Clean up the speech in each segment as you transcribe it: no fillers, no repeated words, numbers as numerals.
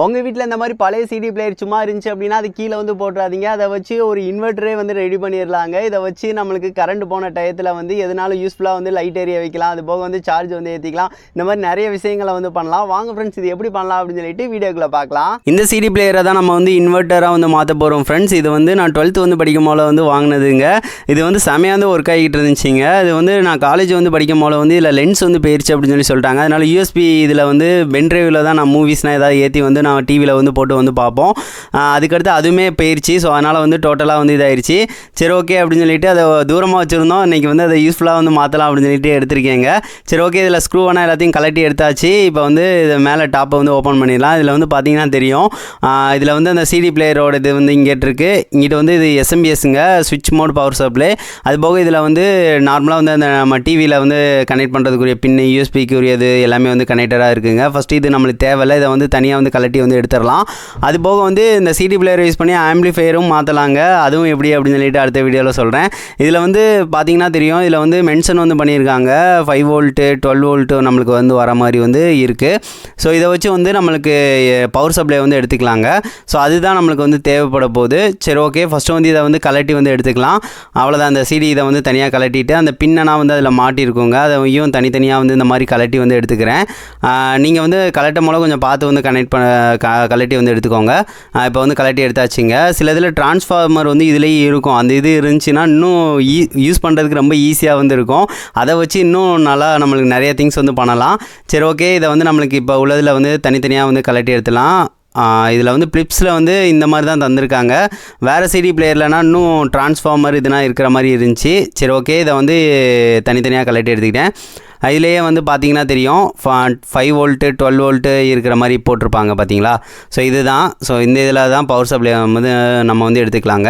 உங்கள் வீட்டில் இந்த மாதிரி பழைய சிடி பிளேயர் சும்மா இருந்துச்சு அப்படின்னா அது கீழே வந்து போட்டுறாதீங்க. அதை வச்சு ஒரு இன்வெர்ட்டரே வந்து ரெடி பண்ணிடலாங்க. இதை வச்சு நம்மளுக்கு கரண்ட் போன டயத்தில் வந்து எதனாலும் யூஸ்ஃபுல்லாக வந்து லைட் ஏரியா வைக்கலாம், அது போக வந்து சார்ஜ் வந்து ஏற்றிக்கலாம். இந்த மாதிரி நிறைய விஷயங்களை வந்து பண்ணலாம். வாங்க ஃப்ரெண்ட்ஸ், இது எப்படி பண்ணலாம் அப்படின்னு சொல்லிட்டு வீடியோக்குள்ளே பார்க்கலாம். இந்த சிடி பிளேயரை தான் நம்ம வந்து இன்வெர்ட்டராக வந்து மாற்ற போகிறோம் ஃப்ரெண்ட்ஸ். இது வந்து நான் 12th வந்து படிக்கும் போல வந்து வாங்கினதுங்க. இது வந்து செமையாக வந்து ஒர்க் ஆகிட்டு இருந்துச்சுங்க. இது வந்து நான் காலேஜ் வந்து படிக்கும் போல வந்து இதில் லென்ஸ் வந்து போயிடுச்சு அப்படின்னு சொல்லிட்டாங்க. அதனால் யூஎஸ்பி இதில் வந்து பென்ட்ரைவில் தான் நான் மூவிஸ்னால் ஏதாவது ஏற்றி வந்து நான் டிவியில் வந்து போட்டு வந்து பார்ப்போம். அதுக்கடுத்து அதுவுமே போயிடுச்சு. ஸோ அதனால் வந்து டோட்டலாக வந்து இதாகிடுச்சு. சரி ஓகே அப்படின்னு சொல்லிட்டு அதை தூரமாக வச்சுருந்தோம். இன்றைக்கி வந்து அதை யூஸ்ஃபுல்லாக வந்து மாற்றலாம் அப்படின்னு சொல்லிட்டு எடுத்திருக்கேங்க. சரி ஓகே, இதில் ஸ்க்ரூவான எல்லாத்தையும் கலட்டி எடுத்தாச்சு. இப்போ வந்து இது மேலே டாப்பை வந்து ஓப்பன் பண்ணிடலாம். இதில் வந்து பார்த்திங்கன்னா தெரியும், இதில் வந்து அந்த சிடி பிளேயரோட இது வந்து இங்கிட்டு இருக்குது. இங்கிட்ட வந்து இது எஸ்எம்பிஎஸ்ங்க, ஸ்விட்ச் மோட் பவர் சப்ளை. அது போக இதில் வந்து நார்மலாக வந்து அந்த நம்ம டிவியில் வந்து கனெக்ட் பண்ணுறதுக்குரிய பின்னு, யூஎஸ்பிக்குரியது எல்லாமே வந்து கனெக்டராக இருக்குங்க. ஃபஸ்ட்டு இது நம்மளுக்கு தேவையில்லை. இதை வந்து தனியாக வந்து கலட்டி வந்து எடுத்துடலாம். அது போக வந்து இந்த சிடி பிளேயர் யூஸ் பண்ணி ஆம்பிளிஃபையரும் மாற்றலாங்க. அதுவும் எப்படி அப்படின்னு சொல்லிட்டு அடுத்த வீடியோவில் சொல்கிறேன். இதில் வந்து பார்த்திங்கன்னா தெரியும், இதில் வந்து மென்ஷன் வந்து பண்ணியிருக்காங்க 5 வோல்ட்டு 12 வோல்ட்டு நம்மளுக்கு வந்து வர மாதிரி வந்து இருக்குது. ஸோ இதை வச்சு வந்து நம்மளுக்கு பவர் சப்ளை வந்து எடுத்துக்கலாங்க. ஸோ அதுதான் நம்மளுக்கு வந்து தேவைப்பட போகுது. சரி ஓகே, ஃபஸ்ட்டு வந்து இதை வந்து கலட்டி வந்து எடுத்துக்கலாம். அவ்வளோதான். அந்த சிடி இதை வந்து தனியாக கலட்டிட்டு அந்த பின்னனா வந்து அதில் மாட்டியிருக்குங்க. அதையும் தனித்தனியாக வந்து இந்த மாதிரி கலட்டி வந்து எடுத்துக்கிறேன். நீங்கள் வந்து கலட்டும் போல கொஞ்சம் பார்த்து வந்து கலட்டி வந்து எடுத்துக்கோங்க. இப்போ வந்து கலட்டி எடுத்தாச்சுங்க. சில இதில் டிரான்ஸ்ஃபார்மர் வந்து இதுலேயே இருக்கும். அந்த இது இருந்துச்சுன்னா இன்னும் யூஸ் பண்ணுறதுக்கு ரொம்ப ஈஸியாக வந்து இருக்கும். அதை வச்சு இன்னும் நல்லா நம்மளுக்கு நிறைய திங்ஸ் வந்து பண்ணலாம். சரி ஓகே, இதை வந்து நம்மளுக்கு இப்போ உள்ளதில் வந்து தனித்தனியாக வந்து கலட்டி எடுத்துலாம். இதில் வந்து பிளிப்ஸில் வந்து இந்த மாதிரி தான் தந்திருக்காங்க. வேறு சிடி பிளேயர்லனா இன்னும் டிரான்ஸ்ஃபார்மர் இதெல்லாம் இருக்கிற மாதிரி இருந்துச்சு. சரி ஓகே, இதை வந்து தனித்தனியாக கலட்டி எடுத்துக்கிட்டேன். அதிலேயே வந்து பார்த்திங்கன்னா தெரியும் 5 வோல்ட்டு 12 வோல்ட்டு இருக்கிற மாதிரி போட்டிருப்பாங்க பார்த்தீங்களா. ஸோ இதுதான். ஸோ இந்த இதில் தான் பவர் சப்ளை வந்து நம்ம வந்து எடுத்துக்கலாங்க.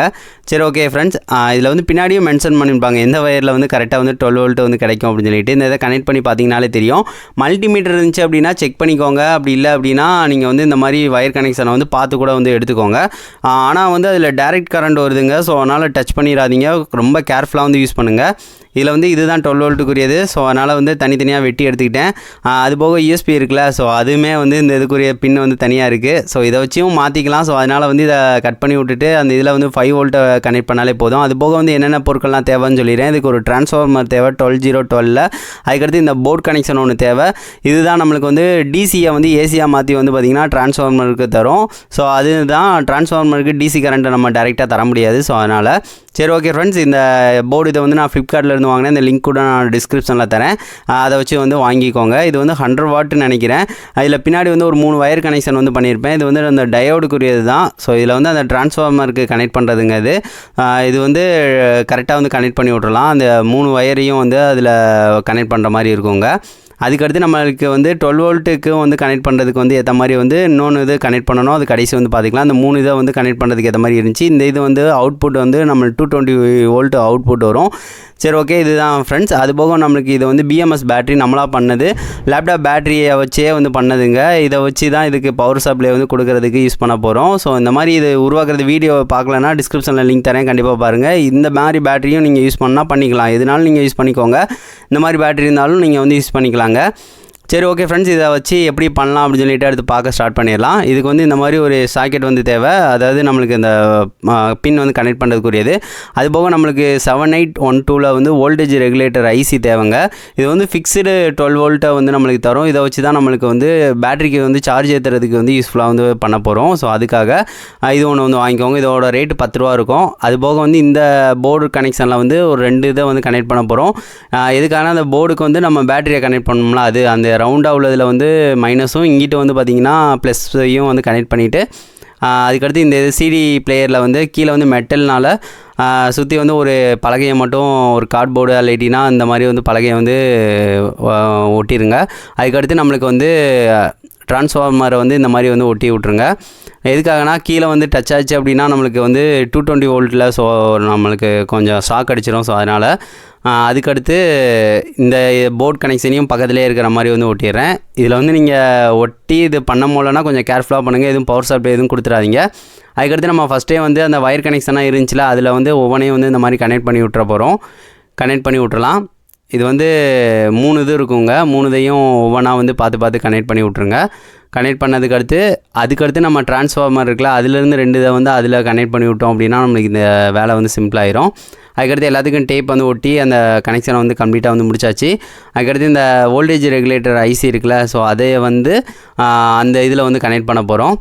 சரி ஓகே ஃப்ரெண்ட்ஸ், இதில் வந்து பின்னாடியும் மென்ஷன் பண்ணியிருப்பாங்க எந்த வயரில் வந்து கரெக்டாக வந்து 12 வோல்ட்டு வந்து கிடைக்கும் அப்படின்னு சொல்லிட்டு. இந்த இதை கனெக்ட் பண்ணி பார்த்தீங்கனாலே தெரியும். மல்டிமீட்டர் இருந்துச்சு அப்படின்னா செக் பண்ணிக்கோங்க. அப்படி இல்லை அப்படின்னா நீங்கள் வந்து இந்த மாதிரி வயர் கனெக்ஷனை வந்து பார்த்து கூட வந்து எடுத்துக்கோங்க. ஆனால் வந்து அதில் டைரக்ட் கரண்ட் வருதுங்க. ஸோ அதனால் டச் பண்ணிடாதீங்க. ரொம்ப கேர்ஃபுல்லாக வந்து யூஸ் பண்ணுங்கள். இதில் வந்து இதுதான் 12 வோல்ட்டுக்குரியது. ஸோ அதனால் வந்து தனித்தனியாக வெட்டி எடுத்துக்கிட்டேன். அது போக யூஎஸ்பி இருக்குல்ல, ஸோ அதுவுமே வந்து இந்த இதுக்குரிய பின் வந்து தனியாக இருக்குது. ஸோ இதை வச்சும் மாற்றிக்கலாம். ஸோ அதனால் வந்து இதை கட் பண்ணி விட்டுட்டு அந்த இதில் வந்து 5 வோல்ட்டை கனெக்ட் பண்ணாலே போதும். அது போக வந்து என்னென்ன பொருட்கள்லாம் தேவைன்னு சொல்லிடுறேன். இதுக்கு ஒரு டிரான்ஸ்ஃபார்மர் தேவை 12012. அதுக்கடுத்து இந்த போர்ட் கனெக்ஷன் ஒன்று தேவை. இதுதான் நம்மளுக்கு வந்து டிசியை வந்து ஏசியாக மாற்றி வந்து பார்த்திங்கன்னா டிரான்ஸ்ஃபார்மருக்கு தரும். ஸோ அதுதான் டிரான்ஸ்ஃபார்மருக்கு டிசி கரண்ட்டை நம்ம டைரெக்டாக தர முடியாது. ஸோ அதனால் சரி ஓகே ஃப்ரெண்ட்ஸ், இந்த போர்டு இதை வந்து நான் ஃப்ளிப்கார்ட்டில் இருந்து வாங்கினேன். இந்த லிங்க் கூட நான் டிஸ்கிரிப்ஷனில் தரேன். அதை வச்சு வந்து வாங்கிக்கோங்க. இது வந்து 100 வாட்டுன்னு நினைக்கிறேன். அதில் பின்னாடி வந்து ஒரு 3 வயர் கனெக்ஷன் வந்து பண்ணியிருப்பேன். இது வந்து அந்த டயோடுக்குரியது தான். ஸோ இதில் வந்து அந்த டிரான்ஸ்ஃபார்மருக்கு கனெக்ட் பண்ணுறதுங்க. இது வந்து கரெக்டாக வந்து கனெக்ட் பண்ணி விட்றலாம். அந்த 3 வயரையும் வந்து அதில் கனெக்ட் பண்ணுற மாதிரி இருக்குங்க. அதுக்கடுத்து நம்மளுக்கு வந்து 12 வோல்ட்டுக்கு வந்து கனெக்ட் பண்ணுறதுக்கு வந்து ஏற்ற மாதிரி வந்து இன்னொன்று இது கனெக்ட் பண்ணணும். அது கடைசி வந்து பார்த்துக்கலாம். அந்த 3 இதை வந்து கனெக்ட் பண்ணுறதுக்கு ஏற்ற மாதிரி இருந்துச்சு. இந்த இது வந்து அவுட்புட் வந்து நம்ம 220 வோல்ட் அவுட்புட் வரும். சரி ஓகே, இதுதான் ஃப்ரெண்ட்ஸ். அது போக நம்மளுக்கு இது வந்து பிஎம்எஸ் பேட்டரி நம்மளாக பண்ணது. லேப்டாப் பேட்டரியை வச்சே வந்து பண்ணதுங்க. இதை வச்சு தான் இதுக்கு பவர் சப்ளை வந்து கொடுக்கறதுக்கு யூஸ் பண்ண போகிறோம். ஸோ இந்த மாதிரி இது உருவாக்குறது வீடியோ பார்க்கலன்னா டிஸ்கிரிப்ஷனில் லிங்க் தரேன், கண்டிப்பாக பாருங்கள். இந்த மாதிரி பேட்டரியும் நீங்கள் யூஸ் பண்ணால் பண்ணிக்கலாம். எதுனாலும் நீங்கள் யூஸ் பண்ணிக்கோங்க. இந்த மாதிரி பேட்டரி இருந்தாலும் நீங்கள் வந்து யூஸ் பண்ணிக்கலாங்க. சரி ஓகே ஃப்ரெண்ட்ஸ், இதை வச்சு எப்படி பண்ணலாம் அப்படின்னு சொல்லிட்டு அடுத்து பார்க்க ஸ்டார்ட் பண்ணிடலாம். இதுக்கு வந்து இந்த மாதிரி ஒரு சாக்கெட் வந்து தேவை. அதாவது நம்மளுக்கு இந்த பின் வந்து கனெக்ட் பண்ணுறதுக்குரியது. அது போக நம்மளுக்கு 7812 வந்து வோல்டேஜ் ரெகுலேட்டர் ஐசி தேவைங்க. இது வந்து ஃபிக்ஸ்டு 12 வோல்ட்டை வந்து நம்மளுக்கு தரும். இதை வச்சு தான் நம்மளுக்கு வந்து பேட்டரிக்கு வந்து சார்ஜ் ஏற்றுறதுக்கு வந்து யூஸ்ஃபுல்லாக வந்து பண்ண போகிறோம். ஸோ அதுக்காக இது ஒன்று வந்து வாங்கிக்கோங்க. இதோட ரேட்டு 10 ரூபா இருக்கும். அது போக வந்து இந்த போர்டு கனெக்ஷனில் வந்து ஒரு 2 இதை வந்து கனெக்ட் பண்ண போகிறோம். எதுக்கான அந்த போர்டுக்கு வந்து நம்ம பேட்டரியை கனெக்ட் பண்ணோம்ல, அது அந்த ரவுண்டாக உள்ளதில் வந்து மைனஸும் இங்கிட்ட வந்து பார்த்திங்கன்னா ப்ளஸ்ஸையும் வந்து கனெக்ட் பண்ணிவிட்டு அதுக்கடுத்து இந்த சிடி பிளேயரில் வந்து கீழே வந்து மெட்டல்னால் சுற்றி வந்து ஒரு பலகையை மட்டும் ஒரு கார்ட்போர்டு இல்லாட்டினா இந்த மாதிரி வந்து பலகையை வந்து ஒட்டிடுங்க. அதுக்கடுத்து நம்மளுக்கு வந்து டிரான்ஸ்ஃபார்மரை வந்து இந்த மாதிரி வந்து ஒட்டி விட்ருங்க. எதுக்காகனா கீழே வந்து டச் ஆச்சு அப்படின்னா நம்மளுக்கு வந்து 220 வோல்ட்டில் ஸோ நம்மளுக்கு கொஞ்சம் ஷாக் அடிச்சிடும். ஸோ அதனால் அதுக்கடுத்து இந்த போர்ட் கனெக்ஷனையும் பக்கத்துலேயே இருக்கிற மாதிரி வந்து ஒட்டிடுறேன். இதில் வந்து நீங்கள் ஒட்டி இது பண்ண முடியலன்னா கொஞ்சம் கேர்ஃபுல்லாக பண்ணுங்கள். எதுவும் பவர் சப்ளை எதுவும் கொடுத்துடாதீங்க. அதுக்கடுத்து நம்ம ஃபஸ்ட்டே வந்து அந்த வயர் கனெக்ஷனாக இருந்துச்சுல, அதில் வந்து ஒவ்வொன்றையும் வந்து இந்த மாதிரி கனெக்ட் பண்ணி விட்டுற போகிறோம். கனெக்ட் பண்ணி விட்டுறலாம். இது வந்து 3 இது இருக்குங்க. 3 இதையும் ஒவ்வொன்றா வந்து பார்த்து கனெக்ட் பண்ணி விட்ருங்க. கனெக்ட் பண்ணதுக்கடுத்து அதுக்கடுத்து நம்ம ட்ரான்ஸ்ஃபார்மர் இருக்குல்ல அதுலேருந்து 2 இதை வந்து அதில் கனெக்ட் பண்ணி விட்டோம் அப்படின்னா நம்மளுக்கு இந்த வேலை வந்து சிம்பிளாயிரும். அதுக்கடுத்து எல்லாத்துக்கும் டேப் வந்து ஒட்டி அந்த கனெக்ஷனை வந்து கம்ப்ளீட்டாக வந்து முடிச்சாச்சு. அதுக்கடுத்து இந்த வோல்டேஜ் ரெகுலேட்டர் ஐசி இருக்குல்ல, ஸோ அதை வந்து அந்த இதில் வந்து கனெக்ட் பண்ண போகிறோம்.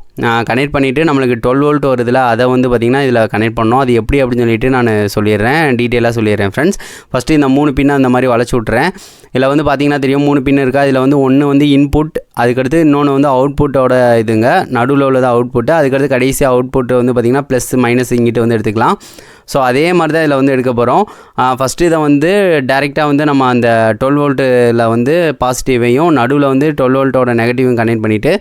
கனெக்ட் பண்ணிவிட்டு நம்மளுக்கு 12 வோல்ட் வருதுல, அதை வந்து பார்த்திங்கன்னா இதில் கனெக்ட் பண்ணோம். அது எப்படி அப்படின்னு சொல்லிட்டு நான் சொல்லிடுறேன், டீட்டெயிலாக சொல்லிடுறேன் ஃப்ரெண்ட்ஸ். ஃபஸ்ட்டு இந்த 3 பின்னை அந்த மாதிரி வளைச்சி விட்றேன். இதில் வந்து பார்த்திங்கன்னா தெரியும் 3 பின் இருக்கா. இதில் வந்து ஒன்று வந்து இன்புட், அதுக்கடுத்து இன்னொன்று வந்து அவுட்புட்டோட இதுங்க, நடுவில் உள்ளது அவுட்புட்டு. அதுக்கடுத்து கடைசி அவுட்புட் வந்து பார்த்திங்கன்னா ப்ளஸ் மைனஸ் இங்கிட்டு வந்து எடுத்துக்கலாம். ஸோ அதே மாதிரி தான் இதில் வந்து எடுக்க போகிறோம். ஃபஸ்ட்டு இதை வந்து டேரெக்டாக வந்து நம்ம அந்த 12 வோல்ட்டில் வந்து பாசிட்டிவையும் நடுவில் வந்து 12 வோல்ட்டோட நெகட்டிவும் கனெக்ட் பண்ணிவிட்டு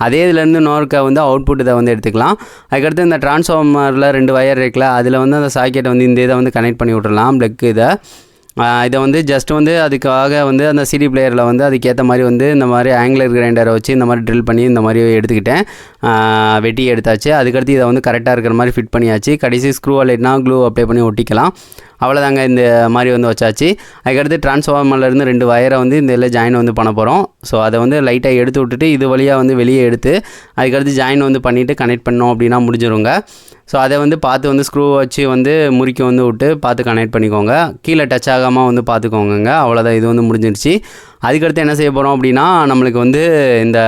அதே இதுலேருந்து நோர்க்க வந்து அவுட்புட் இதை வந்து எடுத்துக்கலாம். அதுக்கடுத்து இந்த ட்ரான்ஸ்ஃபார்மரில் 2 வயர் இருக்குல்ல, அதில் வந்து அந்த சாக்கெட்டை வந்து இந்த இதை வந்து கனெக்ட் பண்ணி விட்றலாம், ப்ளக் இதை வந்து ஜஸ்ட் வந்து அதுக்காக வந்து அந்த சிடி பிளேயரில் வந்து அதுக்கேற்ற மாதிரி வந்து இந்த மாதிரி ஆங்குலர் கிரைண்டரை வச்சு இந்த மாதிரி ட்ரில் பண்ணி இந்த மாதிரி எடுத்துக்கிட்டேன், வெட்டி எடுத்தாச்சு. அதுக்கடுத்து இதை வந்து கரெக்டாக இருக்கிற மாதிரி ஃபிட் பண்ணியாச்சு. கடைசி ஸ்க்ரூ இல்லைனா க்ளூ அப்ளை பண்ணி ஒட்டிக்கலாம். அவ்வளோதாங்க, இந்த மாதிரி வந்து வச்சாச்சு. அதுக்கடுத்து ட்ரான்ஸ்ஃபார்மர்லேருந்து 2 வயரை வந்து இந்த இதில் ஜாயின் வந்து பண்ண போகிறோம். ஸோ அதை வந்து லைட்டாக எடுத்து விட்டுட்டு இது வழியாக வந்து வெளியே எடுத்து அதுக்கடுத்து ஜாயின் வந்து பண்ணிவிட்டு கனெக்ட் பண்ணோம் அப்படின்னா முடிஞ்சிருங்க. ஸோ அதை வந்து பார்த்து வந்து ஸ்க்ரூ வச்சு வந்து முறுக்கி வந்து விட்டு பார்த்து கனெக்ட் பண்ணிக்கோங்க. கீழே டச் ஆகாமல் வந்து பார்த்துக்கோங்க. அவ்வளோதான், இது வந்து முடிஞ்சிருச்சு. அதுக்கடுத்து என்ன செய்ய போகிறோம் அப்படின்னா நம்மளுக்கு வந்து இந்த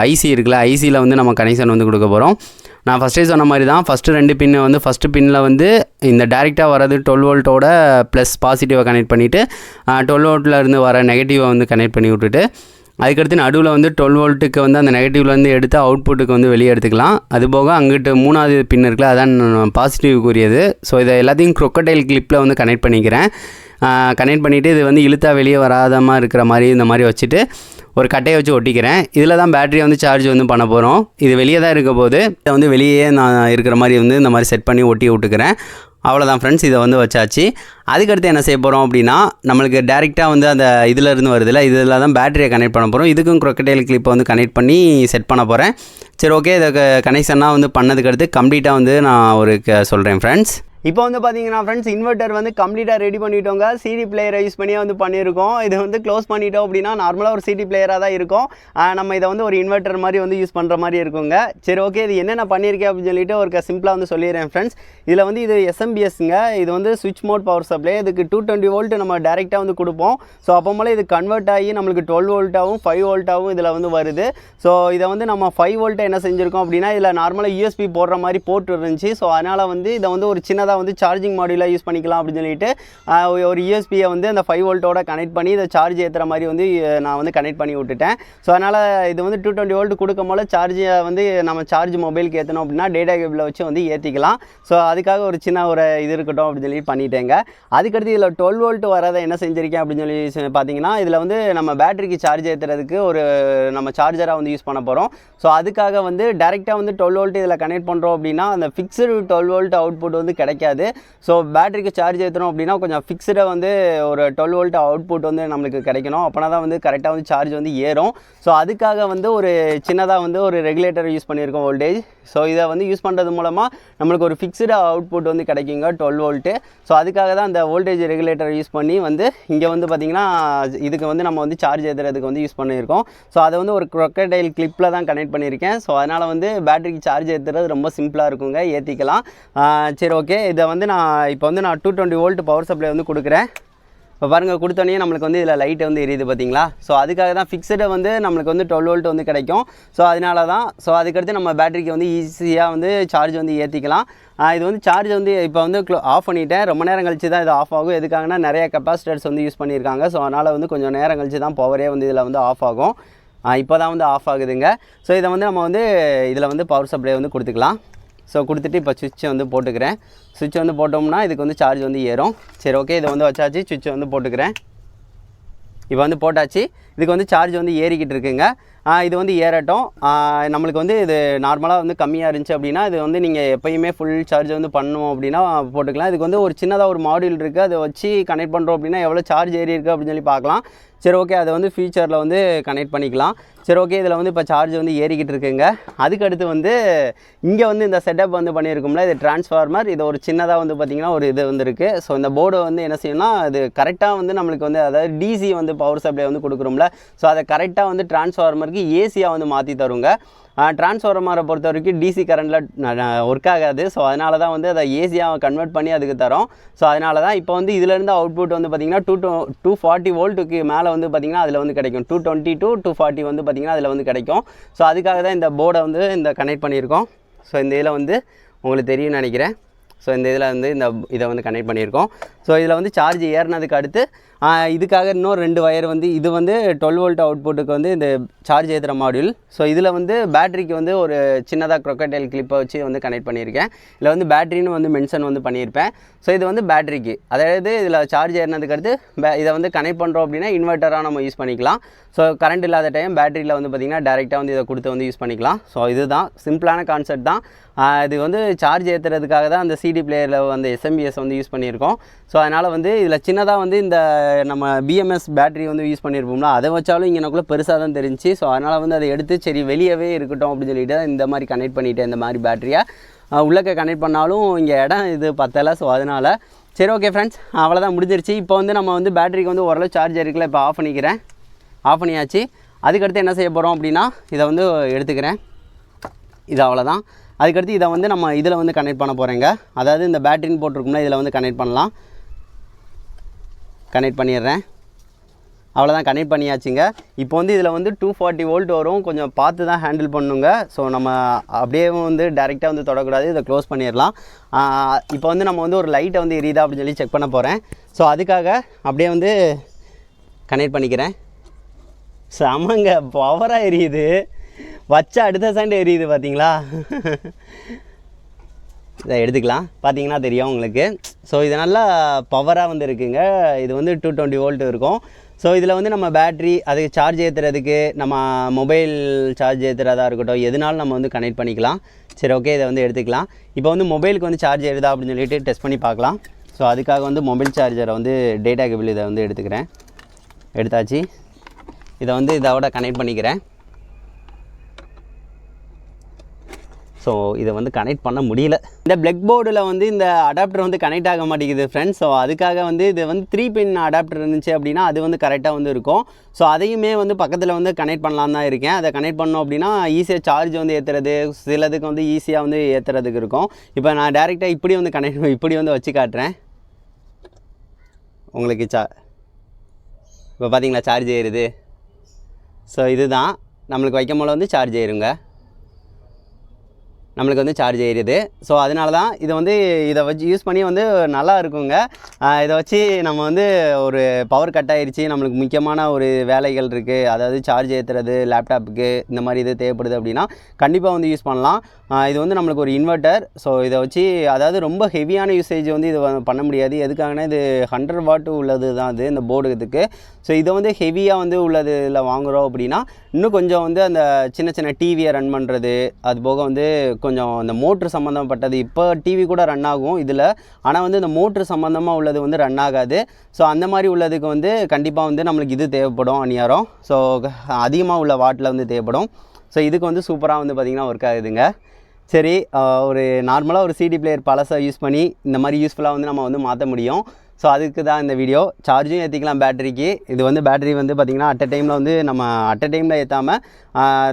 ஐசி இருக்குல்ல, ஐசியில் வந்து நம்ம கனெக்ஷன் வந்து கொடுக்க போகிறோம். நான் ஃபஸ்ட்டே சொன்ன மாதிரி தான், ஃபஸ்ட்டு 2 பின்னு வந்து ஃபஸ்ட்டு பின்னில் வந்து இந்த டேரெக்டாக வரது 12 வோல்ட்டோட ப்ளஸ் பாசிட்டிவை கனெக்ட் பண்ணிவிட்டு 12 வோல்ட்டில் இருந்து வர நெகட்டிவை வந்து கனெக்ட் பண்ணி விட்டுட்டு அதுக்கடுத்து நடுவில் வந்து 12 வோல்ட்டுக்கு வந்து அந்த நெகட்டிவ்லேருந்து எடுத்து அவுட்புட்டுக்கு வந்து வெளியே எடுத்துக்கலாம். அதுபோக அங்கிட்டு 3வது பின் இருக்குல்ல, அதான் பாசிட்டிவ்க்குரியது. ஸோ இதை எல்லாத்தையும் க்ரொக்கடைல் கிளிப்பில் வந்து கனெக்ட் பண்ணிக்கிறேன். கனெக்ட் பண்ணிவிட்டு இது வந்து இழுத்தா வெளியே வராதமாக இருக்கிற மாதிரி இந்த மாதிரி வச்சுட்டு ஒரு கட்டையை வச்சு ஒட்டிக்கிறேன். இதில் தான் பேட்டரியை வந்து சார்ஜ் வந்து பண்ண போகிறோம். இது வெளியே தான் இருக்க போது, இதை வந்து வெளியே நான் இருக்கிற மாதிரி வந்து இந்த மாதிரி செட் பண்ணி ஒட்டி விட்டுக்கிறேன். அவ்வளோதான் ஃப்ரெண்ட்ஸ், இதை வந்து வச்சாச்சு. அதுக்கடுத்து என்ன செய்ய போகிறோம் அப்படின்னா நம்மளுக்கு டேரெக்டாக வந்து அந்த இதிலேருந்து வருதில்ல, இதில் தான் பேட்டரியை கனெக்ட் பண்ண போகிறோம். இதுக்கும் க்ரொக்கடைல் கிளிப்பை வந்து கனெக்ட் பண்ணி செட் பண்ண போகிறேன். சரி, ஓகே, இதை கனெக்ஷனாக வந்து பண்ணதுக்கடுத்து கம்ப்ளீட்டாக வந்து நான் ஒரு சொல்கிறேன் ஃப்ரெண்ட்ஸ். இப்போ வந்து பார்த்தீங்கன்னா ஃப்ரெண்ட்ஸ், இன்வெர்ட்டர் வந்து கம்ப்ளீட்டாக ரெடி பண்ணிட்டோங்க. சிடி பிளேயரை யூஸ் பண்ணியே வந்து பண்ணியிருக்கோம். இது வந்து க்ளோஸ் பண்ணிட்டோம் அப்படின்னா நார்மலாக ஒரு சிடி பிளேயராக தான் இருக்கும். நம்ம இதை வந்து ஒரு இன்வெர்ட்டர் மாதிரி வந்து யூஸ் பண்ணுற மாதிரி இருக்குங்க. சரி, ஓகே, இது என்னென்ன பண்ணியிருக்கேன் அப்படின்னு சொல்லிட்டு ஒரு சிம்பிளாக வந்து சொல்லிடுறேன் ஃப்ரெண்ட்ஸ். இதில் வந்து இது SMBSங்க, இது வந்து சுவிட்ச் மோட் பவர் சப்ளை. இதுக்கு 220 வோல்ட் நம்ம டேரெக்டாக வந்து கொடுப்போம். ஸோ அப்போ மேலே இது கன்வெர்ட் ஆகி நம்மளுக்கு 12 வோல்ட்டாகவும் 5 வோல்ட்டாகவும் இதில் வந்து வருது. ஸோ இதை வந்து நம்ம 5 வோல்ட்டை என்ன செஞ்சுருக்கோம் அப்படின்னா இதில் நார்மலாக USB போடுற மாதிரி போட்டு இருந்துச்சு. ஸோ அதனால் வந்து இதை வந்து ஒரு சின்னதாக வந்து சார்ஜிங் மாடியூலாக யூஸ் பண்ணிக்கலாம் அப்படின்னு சொல்லிட்டு ஒரு யூஎஸ்பியை வந்து அந்த 5 வோல்ட்டோட கனெக்ட் பண்ணி இதை சார்ஜ் ஏற்றுற மாதிரி வந்து நான் வந்து கனெக்ட் பண்ணி விட்டுட்டேன். ஸோ அதனால் இது வந்து 220 வோல்ட் கொடுக்கும் போல சார்ஜை வந்து நம்ம சார்ஜ் மொபைலுக்கு ஏற்றணும் அப்படின்னா டேட்டா கேபிளில் வச்சு வந்து ஏற்றிக்கலாம். ஸோ அதுக்காக ஒரு சின்ன ஒரு இது இருக்கட்டும் அப்படின்னு சொல்லி பண்ணிட்டேங்க. அதுக்கடுத்து இதில் 12 வோல்ட் வரதை என்ன செஞ்சுருக்கேன் அப்படின்னு சொல்லி பார்த்தீங்கன்னா இதில் வந்து நம்ம பேட்டரிக்கு சார்ஜ் ஏற்றுறதுக்கு ஒரு நம்ம சார்ஜராக வந்து யூஸ் பண்ண போகிறோம். ஸோ அதுக்காக வந்து டேரெக்டாக வந்து 12 வோல்ட் இதில் கனெக்ட் பண்ணுறோம் அப்படின்னா அந்த ஃபிக்ஸ்டு 12 வோல்ட் அவுட்புட் வந்து கிடைக்காது. ஸோ பேட்டரிக்கு சார்ஜ் ஏற்றணும் அப்படின்னா கொஞ்சம் ஃபிக்ஸ்டாக வந்து ஒரு 12 வோல்ட் அவுட்புட் வந்து நம்மளுக்கு கிடைக்கணும். அப்போனா தான் வந்து கரெக்டாக வந்து சார்ஜ் வந்து ஏறும். ஸோ அதுக்காக வந்து ஒரு சின்னதாக வந்து ஒரு ரெகுலேட்டர் யூஸ் பண்ணியிருக்கோம் வோல்டேஜ். ஸோ இதை வந்து யூஸ் பண்ணுறது மூலமாக நம்மளுக்கு ஒரு ஃபிக்ஸ்டு அவுட்புட் வந்து கிடைக்குங்க 12 வோல்ட்டு. ஸோ அதுக்காக தான் அந்த வோல்டேஜ் ரெகுலேட்டர் யூஸ் பண்ணி வந்து இங்கே வந்து பார்த்திங்கன்னா இதுக்கு வந்து நம்ம வந்து சார்ஜ் ஏற்றுறதுக்கு வந்து யூஸ் பண்ணியிருக்கோம். ஸோ அதை வந்து ஒரு க்ரொக்கடைல் கிளிப்பில் தான் கனெக்ட் பண்ணியிருக்கேன். ஸோ அதனால் வந்து பேட்டரிக்கு சார்ஜ் ஏற்றுறது ரொம்ப சிம்பிளாக இருக்குங்க, ஏற்றிக்கலாம். சரி, ஓகே, இதை வந்து நான் இப்போ வந்து நான் 220 வோல்ட் பவர் சப்ளை வந்து கொடுக்குறேன். இப்போ பாருங்கள், கொடுத்தோன்னே நம்மளுக்கு வந்து இதில் லைட் வந்து எரியுது பார்த்தீங்களா. ஸோ அதுக்காக தான் ஃபிக்ஸ்டை வந்து நம்மளுக்கு வந்து 12 வோல்ட் வந்து கிடைக்கும். ஸோ அதனால தான். ஸோ அதுக்கடுத்து நம்ம பேட்டரிக்கு வந்து ஈஸியாக வந்து சார்ஜ் வந்து ஏற்றிக்கலாம். இது வந்து சார்ஜ் வந்து இப்போ வந்து ஆஃப் பண்ணிவிட்டேன். ரொம்ப நேரம் கழிச்சு தான் இது ஆஃப் ஆகும். எதுக்காகனா நிறைய கெப்பாசிட்டர்ஸ் வந்து யூஸ் பண்ணியிருக்காங்க. ஸோ அதனால் வந்து கொஞ்சம் நேரம் கழிச்சு தான் பவரே வந்து இதில் வந்து ஆஃப் ஆகும். இப்போ தான் வந்து ஆஃப் ஆகுதுங்க. ஸோ இதை வந்து நம்ம வந்து இதில் வந்து பவர் சப்ளை வந்து கொடுத்துக்கலாம். ஸோ கொடுத்துட்டு இப்போ சுவிட்சை வந்து போட்டுக்கிறேன். சுவிட்சை வந்து போட்டோம்னா இதுக்கு வந்து சார்ஜ் வந்து ஏறும். சரி, ஓகே, இதை வந்து வச்சாச்சு. சுவிட்சை வந்து போட்டுக்கிறேன். இப்போ வந்து போட்டாச்சு. இதுக்கு வந்து சார்ஜ் வந்து ஏறிக்கிட்டு இருக்குங்க. இது வந்து ஏறட்டும். நம்மளுக்கு வந்து இது நார்மலாக வந்து கம்மியாக இருந்துச்சு அப்படின்னா இது வந்து நீங்கள் எப்போயுமே ஃபுல் சார்ஜ் வந்து பண்ணுவோம் அப்படின்னா போட்டுக்கலாம். இதுக்கு வந்து ஒரு சின்னதாக ஒரு மாடியூல் இருக்குது, அதை வச்சு கனெக்ட் பண்ணுறோம் அப்படின்னா எவ்வளோ சார்ஜ் ஏறி இருக்குது அப்படின்னு சொல்லி பார்க்கலாம். சரி, ஓகே, அதை வந்து ஃபியூச்சரில் வந்து கனெக்ட் பண்ணிக்கலாம். சரி, ஓகே, இதில் வந்து இப்போ சார்ஜ் வந்து ஏறிக்கிட்டு இருக்குங்க. அதுக்கடுத்து வந்து இங்கே வந்து இந்த செட்டப் வந்து பண்ணியிருக்கோம்ல, இது டிரான்ஸ்ஃபார்மர். இது ஒரு சின்னதாக வந்து பார்த்திங்கன்னா ஒரு இது வந்து இருக்குது. ஸோ இந்த போர்டை வந்து என்ன செய்யணும்னா இது கரெக்டாக வந்து நம்மளுக்கு வந்து அதாவது டிசி வந்து பவர் சப்ளை வந்து கொடுக்குறோம்ல, ஸோ அதை கரெக்டாக வந்து டிரான்ஸ்ஃபார்மருக்கு ஏசியாக வந்து மாற்றி தருங்க. டிரான்ஸ்ஃபார்மரை பொறுத்த வரைக்கும் டிசி கரண்டில் ஒர்க் ஆகாது. ஸோ அதனால தான் வந்து அதை ஏசியாக கன்வெர்ட் பண்ணி அதுக்கு தரோம். ஸோ அதனால தான் இப்போ வந்து இதிலேருந்து அவுட்புட் வந்து பார்த்திங்கன்னா 240 வோல்ட்டுக்கு மேலே வந்து பார்த்திங்கன்னா அதில் வந்து கிடைக்கும். 220 to 240 வந்து பார்த்திங்கன்னா அதில் வந்து கிடைக்கும். ஸோ அதுக்காக தான் இந்த போர்டை வந்து இந்த கனெக்ட் பண்ணியிருக்கோம். ஸோ இந்த இதில் வந்து உங்களுக்கு தெரியும்னு நினைக்கிறேன். ஸோ இந்த இதில் வந்து இதை வந்து கனெக்ட் பண்ணியிருக்கோம். ஸோ இதில் வந்து சார்ஜ் ஏறினதுக்கு அடுத்து இதுக்காக இன்னும் 2 வயர் வந்து இது வந்து 12 வோல்ட் அவுட்புட்டுக்கு வந்து இந்த சார்ஜ் ஏற்றுற மாடியூல். ஸோ இதில் வந்து பேட்டரிக்கு வந்து ஒரு சின்னதாக க்ரொக்கடைல் கிளிப்பை வச்சு வந்து கனெக்ட் பண்ணியிருக்கேன். இதில் வந்து பேட்டரின்னு வந்து மென்ஷன் வந்து பண்ணியிருப்பேன். ஸோ இது வந்து பேட்டரிக்கு, அதாவது இதில் சார்ஜ் ஏறினதுக்கு அடுத்து இதை வந்து கனெக்ட் பண்ணுறோம் அப்படின்னா இன்வெர்ட்டராக நம்ம யூஸ் பண்ணிக்கலாம். ஸோ கரண்ட் இல்லாத டைம் பேட்டரியில் வந்து பார்த்திங்கன்னா டேரெக்டாக வந்து இதை கொடுத்து வந்து யூஸ் பண்ணிக்கலாம். ஸோ இதுதான் சிம்பிளான கான்செப்ட் தான். இது வந்து சார்ஜ் ஏற்றுறதுக்காக தான் அந்த சிடி பிளேயரில் வந்து எஸ்எம்பிஎஸ் வந்து யூஸ் பண்ணியிருக்கோம். ஸோ அதனால் வந்து இதில் சின்னதாக வந்து இந்த நம்ம பிஎம்எஸ் பேட்டரி வந்து யூஸ் பண்ணியிருப்போம்னா அதை வச்சாலும் இங்கேனக்குள்ளே பெருசாக தான் தெரிஞ்சு. ஸோ அதனால் வந்து அதை எடுத்து சரி வெளியவே இருக்கட்டும் அப்படின்னு சொல்லிட்டு இந்த மாதிரி கனெக்ட் பண்ணிவிட்டு இந்த மாதிரி பேட்டரியை உள்ளக்க கனெக்ட் பண்ணாலும் இங்கே இடம் இது பத்தலை. ஸோ அதனால் சரி ஓகே ஃப்ரெண்ட்ஸ், அவ்வளோதான் முடிஞ்சிருச்சு. இப்போ வந்து நம்ம வந்து பேட்டரிக்கு வந்து ஓரளவு சார்ஜ் இருக்குல்ல, இப்போ ஆஃப் பண்ணிக்கிறேன். ஆஃப் பண்ணியாச்சு. அதுக்கடுத்து என்ன செய்ய போகிறோம் அப்படின்னா இதை வந்து எடுத்துக்கிறேன். இது அவ்வளோதான். அதுக்கடுத்து இதை வந்து நம்ம இதில் வந்து கனெக்ட் பண்ண போகிறேங்க. அதாவது இந்த பேட்டரின்னு போட்டிருக்கோம்னா இதில் வந்து கனெக்ட் பண்ணலாம். கனெக்ட் பண்ணிடுறேன். அவ்வளோதான், கனெக்ட் பண்ணியாச்சுங்க. இப்போ வந்து இதில் வந்து 240 வோல்ட் வரும். கொஞ்சம் பார்த்து தான் ஹேண்டில் பண்ணுங்க. ஸோ நம்ம அப்படியே வந்து டைரெக்டாக வந்து தொடக்கூடாது. இதை க்ளோஸ் பண்ணிடலாம். இப்போ வந்து நம்ம வந்து ஒரு லைட்டை வந்து எரியுதா அப்படின்னு சொல்லி செக் பண்ண போகிறேன். ஸோ அதுக்காக அப்படியே வந்து கனெக்ட் பண்ணிக்கிறேன். செமங்க, பவராக எரியுது. வச்சா அடுத்த செகண்ட் எரியுது பார்த்தீங்களா? இதை எடுத்துக்கலாம், பார்த்தீங்கன்னா தெரியும் உங்களுக்கு. ஸோ இது நல்லா பவராக வந்து இருக்குங்க. இது வந்து 220 வோல்ட் இருக்கும். ஸோ இதில் வந்து நம்ம பேட்ரி அதுக்கு சார்ஜ் ஏற்றுறதுக்கு நம்ம மொபைல் சார்ஜ் ஏற்றுறதா இருக்கட்டும், எதுனாலும் நம்ம வந்து கனெக்ட் பண்ணிக்கலாம். சரி ஓகே, இதை வந்து எடுத்துக்கலாம். இப்போ வந்து மொபைலுக்கு வந்து சார்ஜ் ஏறுதா அப்படின்னு சொல்லிட்டு டெஸ்ட் பண்ணி பார்க்கலாம். ஸோ அதுக்காக வந்து மொபைல் சார்ஜரை வந்து டேட்டா கேபிள் இதை வந்து எடுத்துக்கிறேன். எடுத்தாச்சு. இதை வந்து இதோட கனெக்ட் பண்ணிக்கிறேன். ஸோ இதை வந்து கனெக்ட் பண்ண முடியல. இந்த பிளக் போர்டில் வந்து இந்த அடாப்டர் வந்து கனெக்ட் ஆக மாட்டேங்குது ஃப்ரெண்ட்ஸ். ஸோ அதுக்காக வந்து இது வந்து 3 பின் அடாப்டர் இருந்துச்சு அப்படின்னா அது வந்து கரெக்டாக வந்து இருக்கும். ஸோ அதையுமே வந்து பக்கத்தில் வந்து கனெக்ட் பண்ணலாம் தான் இருக்கேன். அதை கனெக்ட் பண்ணோம் அப்படின்னா ஈஸியாக சார்ஜ் வந்து ஏற்றுறது, சிலதுக்கு வந்து ஈஸியாக வந்து ஏற்றுறதுக்கு இருக்கும். இப்போ நான் டேரெக்டாக இப்படி வந்து இப்படி வந்து வச்சு காட்டுறேன் உங்களுக்கு. இப்போ பார்த்தீங்களா சார்ஜ் ஏறுது. ஸோ இதுதான் நம்மளுக்கு வைக்கும் போல வந்து சார்ஜ் ஏறுங்க, நம்மளுக்கு வந்து சார்ஜ் ஏறிடுது. ஸோ அதனால தான் இதை வச்சு யூஸ் பண்ணி வந்து நல்லா இருக்குங்க. இதை வச்சு நம்ம வந்து ஒரு பவர் கட் ஆகிடுச்சு, நம்மளுக்கு முக்கியமான ஒரு வேலைகள் இருக்குது, அதாவது சார்ஜ் ஏற்றுறது லேப்டாப்புக்கு இந்த மாதிரி இது தேவைப்படுது அப்படின்னா கண்டிப்பாக வந்து யூஸ் பண்ணலாம். இது வந்து நம்மளுக்கு ஒரு இன்வெர்ட்டர். ஸோ இதை வச்சு அதாவது ரொம்ப ஹெவியான யூசேஜ் வந்து இது பண்ண முடியாது. எதுக்காகனா இது 100 வாட் உள்ளது தான் இது இந்த போர்டுக்கு. ஸோ இதை வந்து ஹெவியாக வந்து உள்ளது இதில் வாங்குகிறோம் அப்படின்னா இன்னும் கொஞ்சம் வந்து அந்த சின்ன சின்ன டிவியை ரன் பண்ணுறது, அது போக வந்து கொஞ்சம் அந்த மோட்ரு சம்மந்தப்பட்டது. இப்போ டிவி கூட ரன் ஆகும் இதில், ஆனால் வந்து இந்த மோட்ரு சம்மந்தமாக உள்ளது வந்து ரன் ஆகாது. ஸோ அந்த மாதிரி உள்ளதுக்கு வந்து கண்டிப்பாக வந்து நம்மளுக்கு இது தேவைப்படும் அந்நியாரம். ஸோ அதிகமாக உள்ள வாட்டில் வந்து தேவைப்படும். ஸோ இதுக்கு வந்து சூப்பராக வந்து பார்த்திங்கன்னா ஒர்க் ஆகுதுங்க. சரி, ஒரு நார்மலாக ஒரு சிடி பிளேயர் பழசை யூஸ் பண்ணி இந்த மாதிரி யூஸ்ஃபுல்லாக வந்து நம்ம வந்து மாற்ற முடியும். ஸோ அதுக்கு தான் இந்த வீடியோ. சார்ஜும் ஏற்றிக்கலாம் பேட்டரிக்கு. இது வந்து பேட்டரி வந்து பார்த்திங்கன்னா அட் டைமில் வந்து நம்ம டைமில் ஏற்றாமல்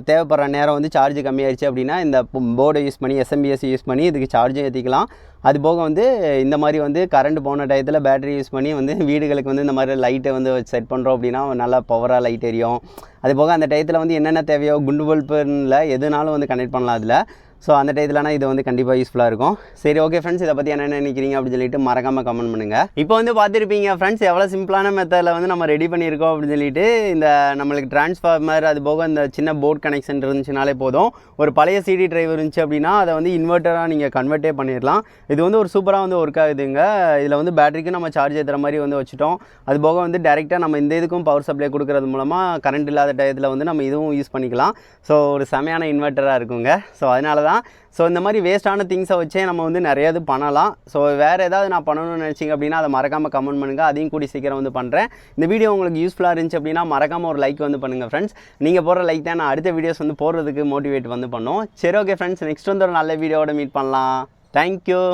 தேவைப்படுற நேரம் வந்து சார்ஜ் கம்மியாயிடுச்சு அப்படின்னா இந்த போர்டை யூஸ் பண்ணி எஸ்எம்பிஎஸ் யூஸ் பண்ணி இதுக்கு சார்ஜும் ஏற்றிக்கலாம். அது போக வந்து இந்த மாதிரி வந்து கரண்ட் போன டயத்தில் பேட்டரி யூஸ் பண்ணி வந்து வீடுகளுக்கு வந்து இந்த மாதிரி லைட்டை வந்து செட் பண்ணுறோம் அப்படின்னா நல்லா பவராக லைட் எரியும். அது போக அந்த டயத்தில் வந்து என்னென்ன தேவையோ குண்டு பல்புன்னு எதுனாலும் வந்து கனெக்ட் பண்ணலாம் அதில். ஸோ அந்த டயத்துலனா இது வந்து கண்டிப்பாக யூஸ்ஃபுல்லாக இருக்கும். சரி ஓகே ஃப்ரெண்ட்ஸ், இதை பற்றி என்ன நினைக்கிறீங்க அப்படின்னு சொல்லிட்டு மறக்காமல் கமெண்ட் பண்ணுங்கள். இப்போ வந்து பார்த்துருப்பீங்க ஃப்ரெண்ட்ஸ் எவ்வளோ சிம்பிளான மெத்தடில் வந்து நம்ம ரெடி பண்ணியிருக்கோம் அப்படின்னு சொல்லிட்டு. இந்த நம்மளுக்கு டிரான்ஸ்ஃபார்மர் அது போக இந்த சின்ன போர்ட் கனெக்ஷன் இருந்துச்சுனாலே போதும். ஒரு பழைய சிடி டிரைவர் இருந்துச்சு அப்படின்னா அதை வந்து இன்வெர்ட்டராக நீங்கள் கன்வெர்ட்டே பண்ணிடலாம். இது வந்து ஒரு சூப்பராக வந்து ஒர்க் ஆகுதுங்க. இதில் வந்து பேட்டரிக்கு நம்ம சார்ஜ் ஏற்றுற மாதிரி வந்து வச்சுட்டோம். அது போக வந்து டேரெக்டாக நம்ம இந்த இதுக்கும் பவர் சப்ளை கொடுக்குறது மூலமாக கரண்ட் இல்லாத டயத்தில் வந்து நம்ம இதுவும் யூஸ் பண்ணிக்கலாம். ஸோ ஒரு செமையான இன்வெர்ட்டராக இருக்குங்க. ஸோ அதனால தான் இந்த மாதிரி வேஸ்ட்டான திங்ஸை வச்சே நம்ம வந்து நிறைய இது பண்ணலாம். ஸோ வேறு ஏதாவது நான் பண்ணணும்னு நினச்சிங்க அப்படின்னா அதை மறக்காமல் கமெண்ட் பண்ணுங்கள். அதையும் கூடி சீக்கிரம் வந்து பண்ணுறேன். இந்த வீடியோ உங்களுக்கு யூஸ்ஃபுல்லாக இருந்துச்சு அப்படின்னா மறக்காமல் ஒரு லைக் வந்து பண்ணுங்கள் ஃப்ரெண்ட்ஸ். நீங்கள் போடுற லைக் தான் நான் அடுத்த வீடியோஸ் வந்து போடுறதுக்கு மோட்டிவேட் வந்து பண்ணோம். சரி ஓகே ஃப்ரெண்ட்ஸ், நெக்ஸ்ட் வந்து ஒரு நல்ல வீடியோவோட மீட் பண்ணலாம். தேங்க்யூ.